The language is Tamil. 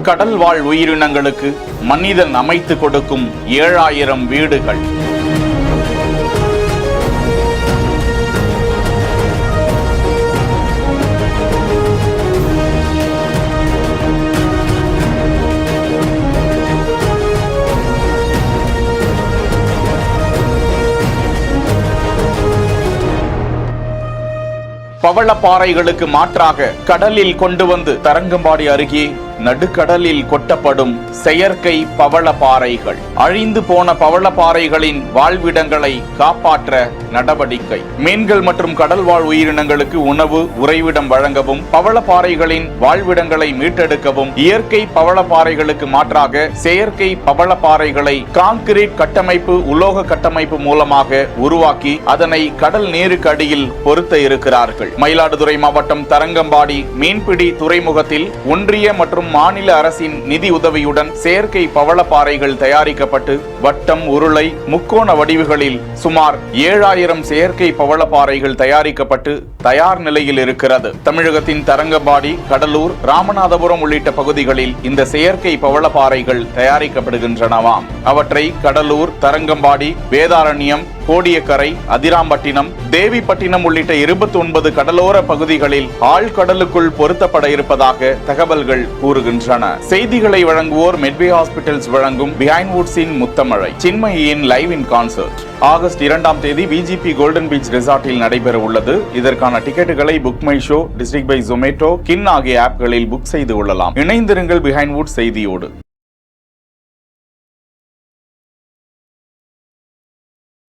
கடல் வாழ் உயிரினங்களுக்கு மனிதன் அமைத்து கொடுக்கும் 7000 வீடுகள். பவளப்பாறைகளுக்கு மாற்றாக கடலில் கொண்டு வந்து தரங்கம்பாடி அருகே நடுக்கடலில் கொட்டப்படும் செயற்கை பவளப்பாறைகள். அழிந்து போன பவளப்பாறைகளின் வாழ்விடங்களை காப்பாற்ற நடவடிக்கை. மீன்கள் மற்றும் கடல்வாழ் உயிரினங்களுக்கு உணவு உறைவிடம் வழங்கவும் பவளப்பாறைகளின் வாழ்விடங்களை மீட்டெடுக்கவும் இயற்கை பவளப்பாறைகளுக்கு மாற்றாக செயற்கை பவளப்பாறைகளை கான்கிரீட் கட்டமைப்பு உலோக கட்டமைப்பு மூலமாக உருவாக்கி அதனை கடல் நீருக்கு அடியில் பொருத்த இருக்கிறார்கள். மயிலாடுதுறை மாவட்டம் தரங்கம்பாடி மீன்பிடி துறைமுகத்தில் ஒன்றிய மற்றும் மாநில அரசின் நிதி உதவியுடன் செயற்கை பவளப்பாறைகள் தயாரிக்கப்பட்டு வட்டம் உருளை முக்கோண வடிவுகளில் சுமார் 7000 செயற்கை பவளப்பாறைகள் தயாரிக்கப்பட்டு தயார் நிலையில் இருக்கிறது. தமிழகத்தின் தரங்கம்பாடி, கடலூர், ராமநாதபுரம் உள்ளிட்ட பகுதிகளில் இந்த செயற்கை பவளப்பாறைகள் தயாரிக்கப்படுகின்றனவாம். அவற்றை கடலூர், தரங்கம்பாடி, வேதாரண்யம், கோடியக்கரை, அதிராம்பட்டினம், தேவிப்பட்டினம் உள்ளிட்ட 29 கடலோர பகுதிகளில் ஆழ்கடலுக்குள் பொருத்தப்பட இருப்பதாக தகவல்கள் கூறுகின்றன. செய்திகளை வழங்குவோர் மெட்வே ஹாஸ்பிட்டல்ஸ் வழங்கும் பிஹைண்ட் வுட்ஸின் முத்தமழை சின்மயியின் லைவ் இன் கான்சர்ட் ஆகஸ்ட் 2ஆம் தேதி விஜிபி கோல்டன் பீச் ரிசார்ட்டில் நடைபெற உள்ளது. இதற்கான டிக்கெட்டுகளை BookMyShow, District by Zomato, கின் ஆகிய ஆப்களில் புக் செய்து கொள்ளலாம். இணைந்திருங்கள் பிஹைண்ட் வுட்ஸ் செய்தியோடு.